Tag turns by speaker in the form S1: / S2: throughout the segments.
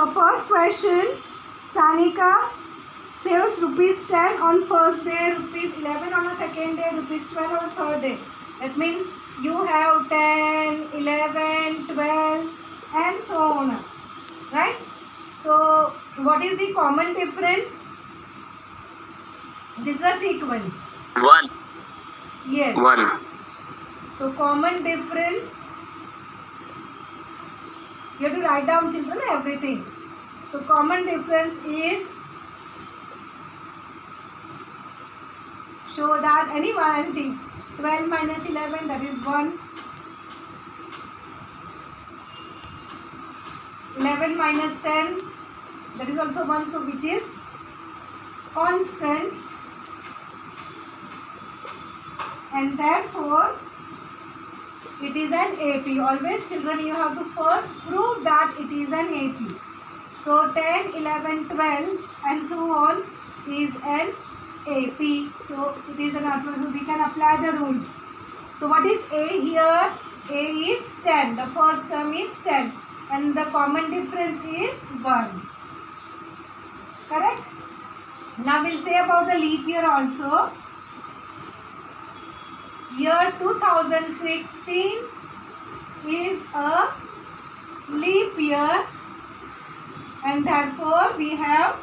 S1: So first question, Sanika saves rupees 10 on first day, rupees 11 on the second day, rupees 12 on the third day. That means you have 10, 11, 12 and so on. Right? So what is the common difference? This is the sequence.
S2: 1.
S1: Yes.
S2: 1.
S1: So common difference. You have to write down, children, everything. So common difference is, show that any one thing. 12 minus 11, that is 1. 11 minus 10, that is also 1. So which is constant, and therefore it is an AP. Always, children, you have to first prove that it is an AP. So 10, 11, 12 and so on is an AP. So it is an AP. So we can apply the rules. So what is A here? A is 10. The first term is 10 and the common difference is 1. Correct? Now we'll say about the leap year also. Year 2016 is a leap year and therefore we have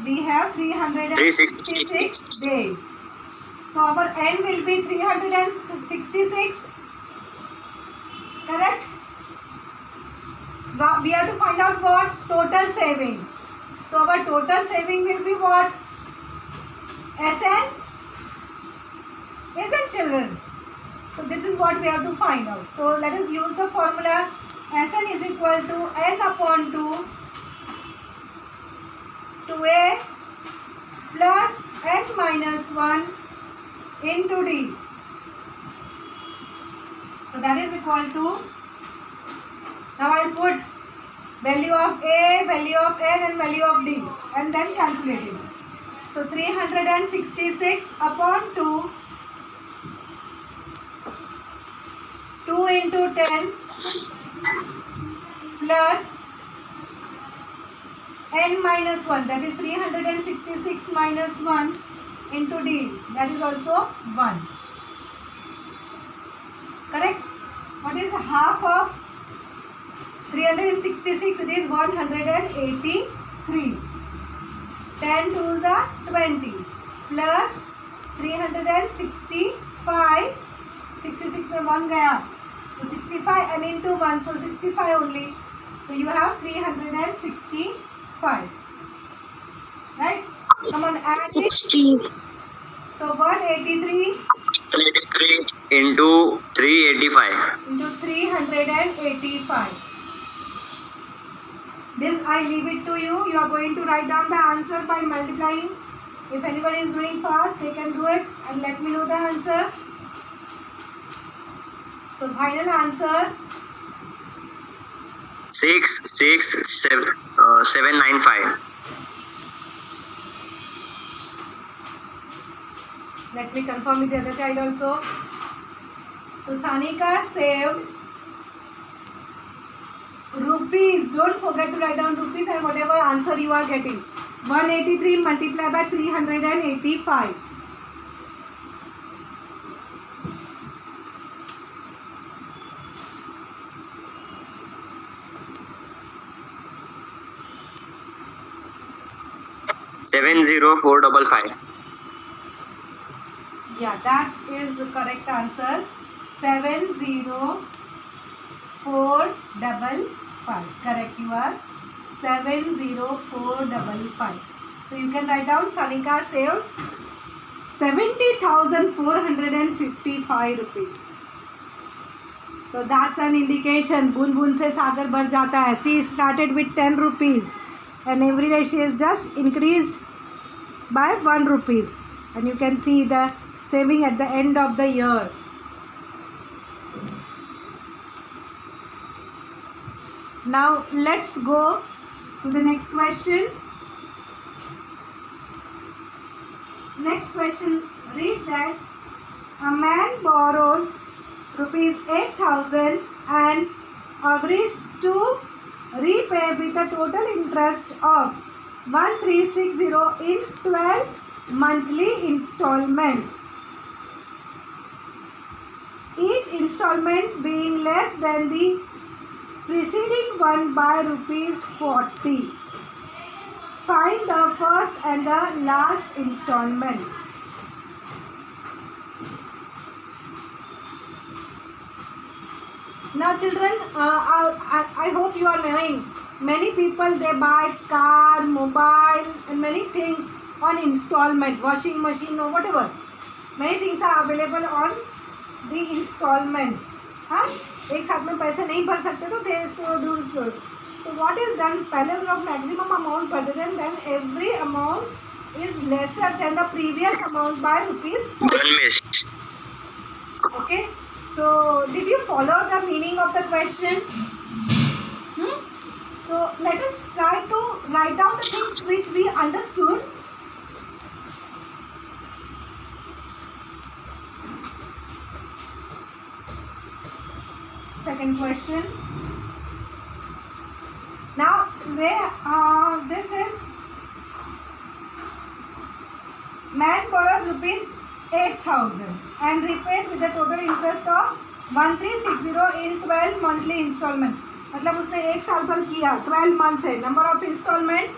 S1: 366 days. So our N will be 366. Correct? We have to find out what? Total saving. So our total saving will be what? SN? Isn't, children? So this is what we have to find out. So let us use the formula. SN is equal to N upon 2 2A plus N minus 1 into D. So that is equal to, now I will put value of A, value of N and value of D and then calculate it. So 366 upon 2, 2 into 10 plus N minus 1, that is 366 minus 1 into D, that is also 1. Correct? What is half of 366? It is 183. 10 twos are 20 plus 365. 66 में 1 गया. So 65 and into 1, so 65 only. So you have 365. Right? Come on, add
S2: 60.
S1: it. So 183
S2: into 385.
S1: into 385. This I leave it to you. You are going to write down the answer by multiplying. If anybody is doing fast, they can do it and let me know the answer. So final answer
S2: 795.
S1: Let me confirm with the other child also. So Sanika saved rupees. Don't forget to write down rupees and whatever answer you are getting. 183 multiplied by 385.
S2: $70455.
S1: Yeah, that is the correct answer. 70455. Correct, you are 70455. So you can write down Sanika saved 70,455 rupees. So that's an indication. Bun bun se sagar bhar jata hai. She started with 10 rupees and every day she has just increased by 1 rupees. And you can see the saving at the end of the year. Now let's go to the next question. Next question reads as, a man borrows rupees 8,000 and agrees to repay with a total interest of 1360 in 12 monthly installments. Each installment being less than the preceding one by rupees 40. Find the first and the last installments. Now children, I hope you are knowing, many people they buy car, mobile and many things on installment, washing machine or whatever. Many things are available on the installments. हाँ, एक साथ में पैसे नहीं भर सकते तो they do so. So what is done? पहले वो लोग maximum amount भर देते हैं, then every amount is lesser than the previous amount by rupees 40. Okay. So did you follow the meaning of the question? So let us try to write down the things which we understood. Second question. Now this is man borrows rupees 8,000 and repays with the total interest of 1360 in 12 monthly installment. मतलब उसने एक साल पर किया, 12 months है. Number of installment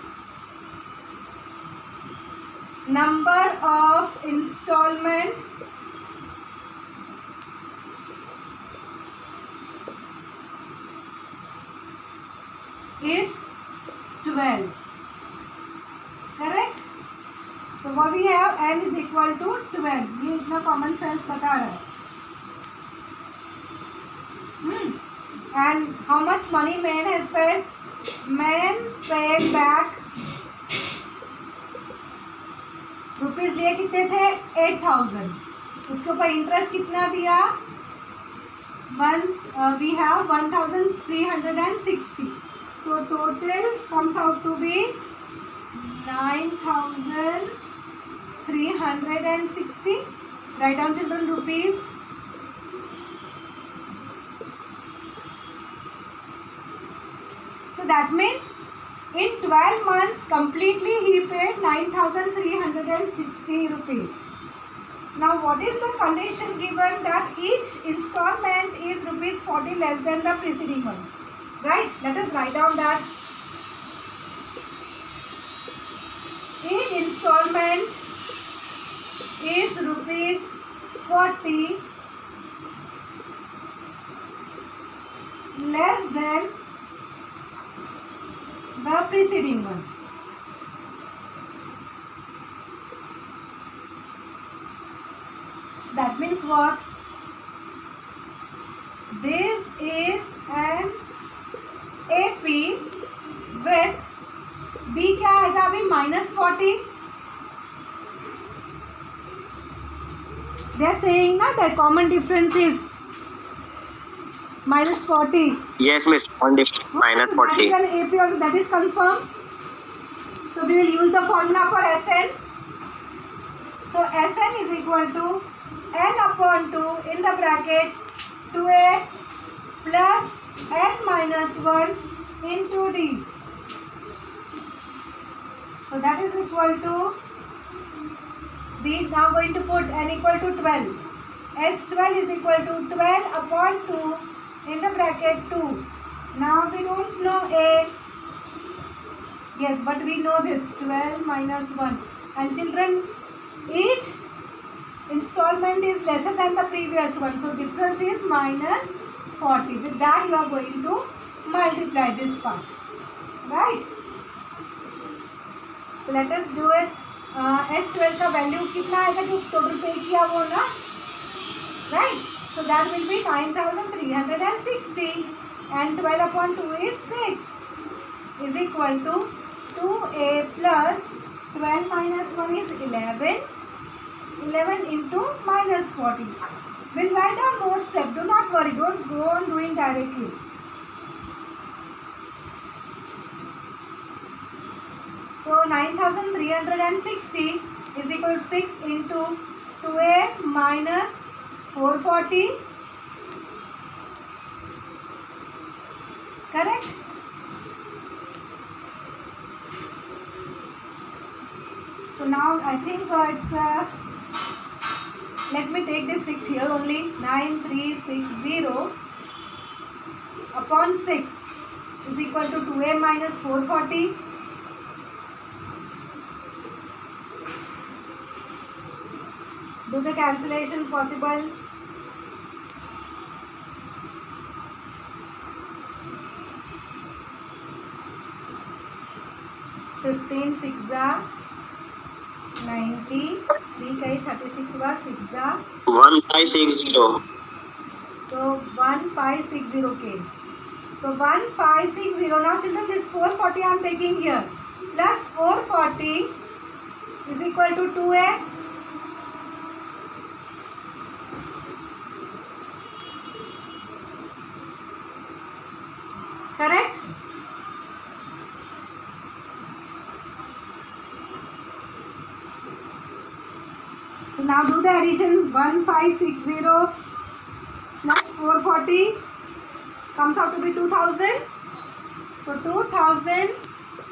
S1: is 12. Correct? So what we have, n is equal to 12. ये इतना common sense बता रहा है. And how much money man has paid? Man paid back rupees लिए कितने थे? 8,000. उसके ऊपर इंटरेस्ट कितना दिया? We have 1,360. So total comes out to be 9,360. Write down children rupees. So that means in 12 months completely he paid 9,360 rupees. Now what is the condition given? That each installment is rupees 40 less than the preceding one. Right? Let us write down that. Each installment is rupees 40 less than the preceding one. That means what? This is an AP with D क्या आएगा अभी? -40. They are saying ना that common difference is -40.
S2: Yes, miss. On the -40.
S1: AP also, that is confirmed. So we will use the formula for Sn. So Sn is equal to n upon 2 in the bracket 2a plus n minus 1 into d. So that is equal to, we now going to put n equal to 12. S12 is equal to 12 upon 2 in the bracket 2. Now we don't know a. Yes, but we know this 12 minus 1. And children, each installment is lesser than the previous one. So difference is -40. With that you are going to multiply this part. Right? So let us do it. S12 का value कितना आएगा जो total पे किया वो ना? Right? So that will be 9,360 and 12 upon 2 is 6 is equal to 2a plus 12 minus 1 is 11. 11 into -40. We'll write down more step. Do not worry. Don't go on doing directly. So 9,360 is equal to 6 into 2a minus 440 Correct? So now I think it's let me take this 6 here only. 9360 upon 6 is equal to 2a minus 440. Do the cancellation possible. 15 6 90, 3 36 6
S2: 1560.
S1: So 1560 came. So 1560. Now children, this 440 I am taking here. Plus 440 is equal to 2a. Correct? So now do the addition. 1560 plus 440 comes out to be 2000. So 2000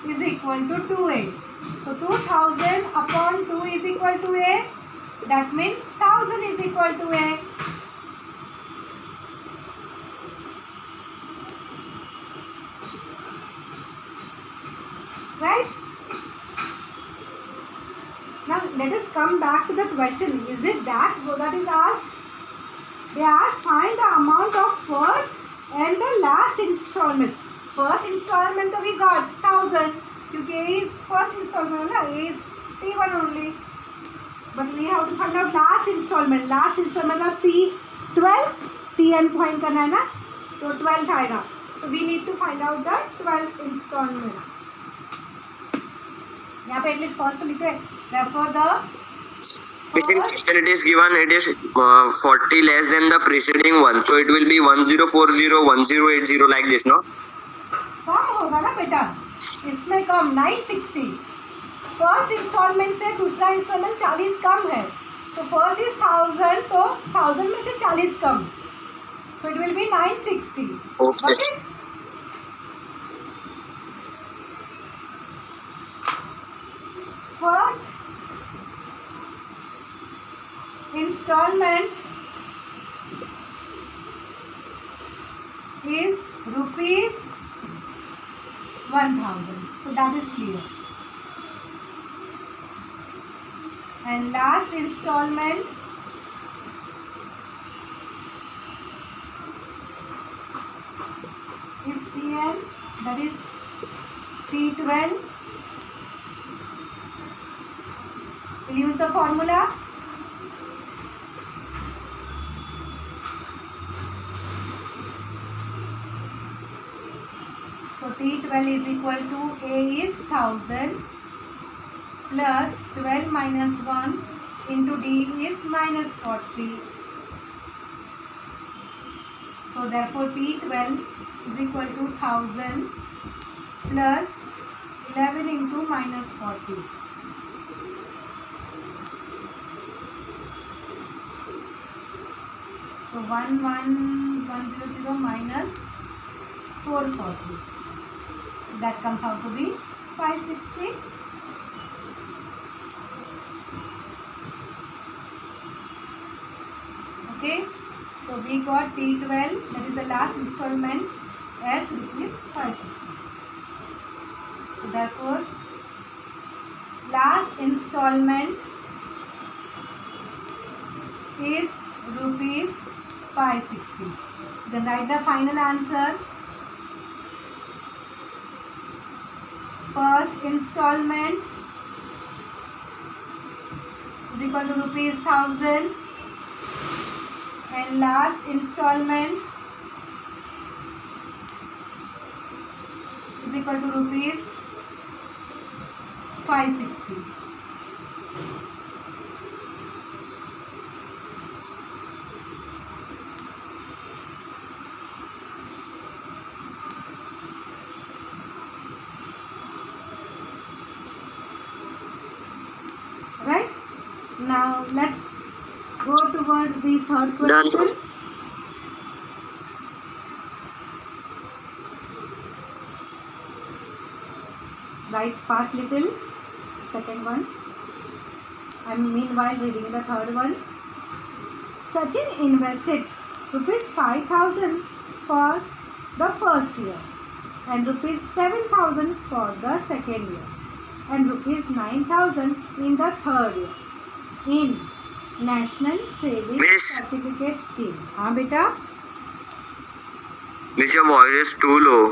S1: is equal to 2a. So 2000 upon 2 is equal to a. That means 1000 is equal to a. Right? Now let us come back to the question. Is it that is asked? They asked find the amount of first and the last installments. First installment we got 1000. Because A is first installment, A is T1 only. But we have to find out last installment. Last installment of T12. Tn point करना है ना, तो 12th आएगा. So we need to find out the 12th installment. यहाँ पे at least first तो लिखते हैं. Therefore the
S2: When it is given, it is 40 less than the preceding one, so it will be 1040, 1080 like this, no?
S1: कम होगा ना बेटा, इसमें कम 960. First instalment से दूसरा इंस्टॉलमेंट 40 कम है. सो फर्स्ट इज 1000, तो 1000 में से 40 कम. So it will be 960.
S2: Okay.
S1: First installment is rupees 1000. So that is clear. And last installment is Tn, that is T12. We'll use the formula. So T12 is equal to A is 1000 plus 12 minus 1 into D is minus 40. So therefore T12 is equal to 1000 plus 11 into minus 40. So 11100 minus 440. So that comes out to be 560. Okay. So we got T12, that is the last installment, as rupees 560. So therefore last installment is rupees 560. Then write the final answer. First installment is equal to rupees 1000 and last installment is equal to rupees 560. Right? Now let's go towards the third question.
S2: Done.
S1: write fast little. Second one. I am meanwhile reading the third one. Sachin invested rupees 5,000 for the first year and rupees 7,000 for the second year and rupees 9,000 in the third year in National Savings
S2: Miss.
S1: Certificate Scheme. हाँ बेटा.
S2: Miss, your voice is too low.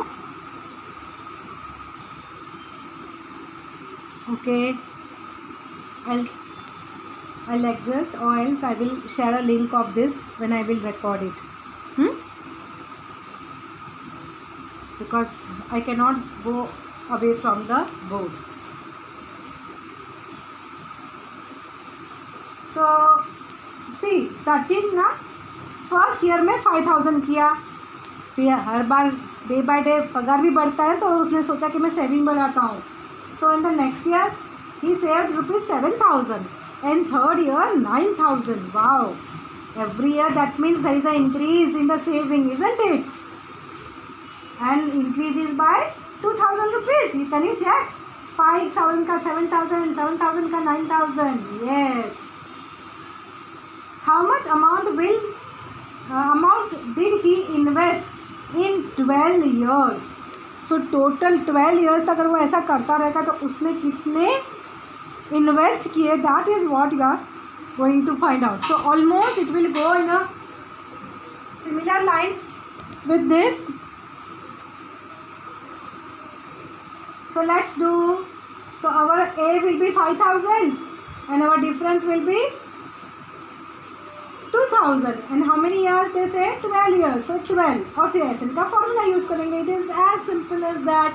S1: Okay. I'll adjust, or else I will share a link of this when I will record it. Because I cannot go away from the board. So see, Sachin ना first year में 5,000 किया, फिर हर बार day by day पगार भी बढ़ता है तो उसने सोचा कि मैं सेविंग बढ़ाता हूँ. So in the next year he saved rupees 7,000 and third year 9,000. Wow, every year that means there is an increase in the saving, isn't it? And increase is by 2,000 rupees. Can you check? 5,000 ka 7,000, 7,000 ka 9,000. Yes. How much amount did he invest in 12 years? So total 12 years तक अगर वो ऐसा करता रहेगा तो उसने कितने invest किए, that is what you are going to find out. So almost it will go in a similar lines with this. So let's do. So our A will be 5,000 and our difference will be 2,000. And how many years they say? 12 years. So 12. और फिर ऐसे का formula use करेंगे. It is as simple as that.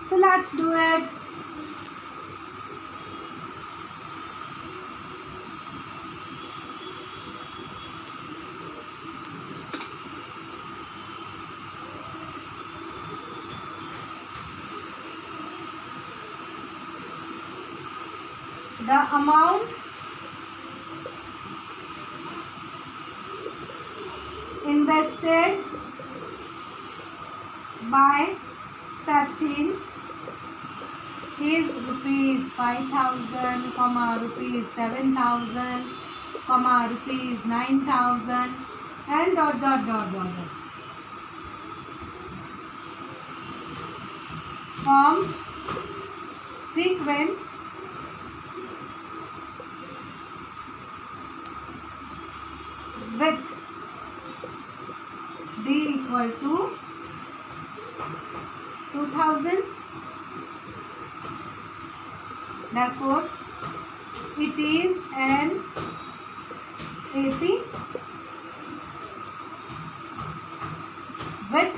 S1: So let's do it. The amount invested by Sachin is rupees 5,000, rupees 7,000, rupees 9,000 and dot dot dot dot dot. Forms sequence with D equal to 2,000. Therefore, it is an AP with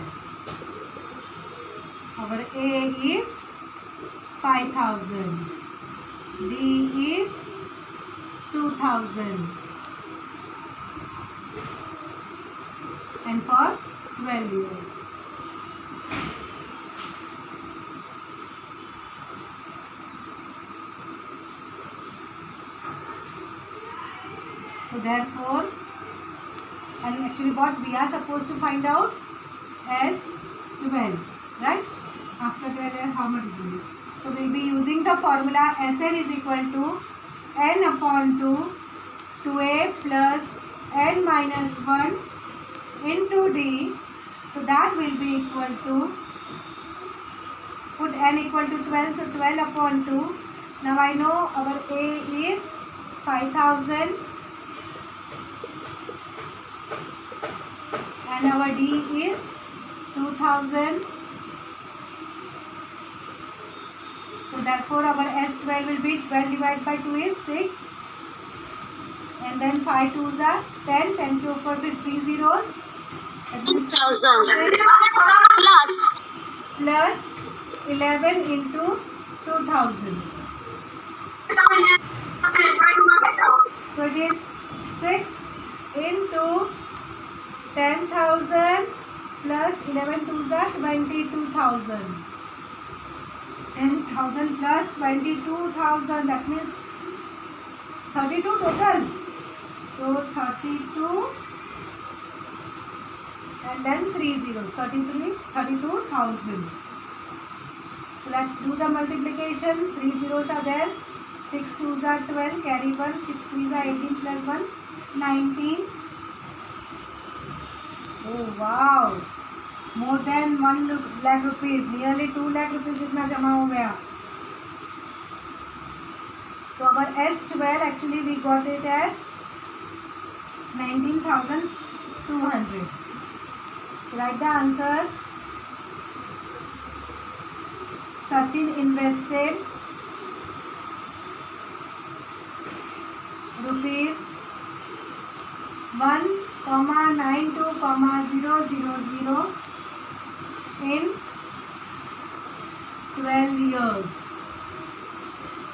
S1: our A is 5,000, D is 2,000. And for 12 years. So therefore, and actually what we are supposed to find out as 12, right? After 12, how much it will be? So we'll be using the formula Sn is equal to n upon 2, 2a plus n minus 1 into D. So that will be equal to, put n equal to 12, so 12 upon 2. Now I know our A is 5,000 and our D is 2,000. So therefore our S12 will be 12 divided by 2 is 6. And then 5 2s are 10, 10 के ऊपर फिर 3 zeros.
S2: 2,000
S1: plus 11 into 2,000. So it is 6 into 10,000 plus 11 2s are 22,000. 10,000 plus 22,000, that means 32 total. So 32 and then 3 zeros, 32,000. So So let's do the multiplication. 3 zeros are there. 6 2s are 12. Carry 1. 6 3s are 18 plus 1. 19. Oh wow. More than 1 lakh rupees. Nearly 2 lakh rupees इतना जमा हो गया. So our S12 actually we got it as 19,200. So write the answer. Sachin invested rupees 1,92,000 in 12 years.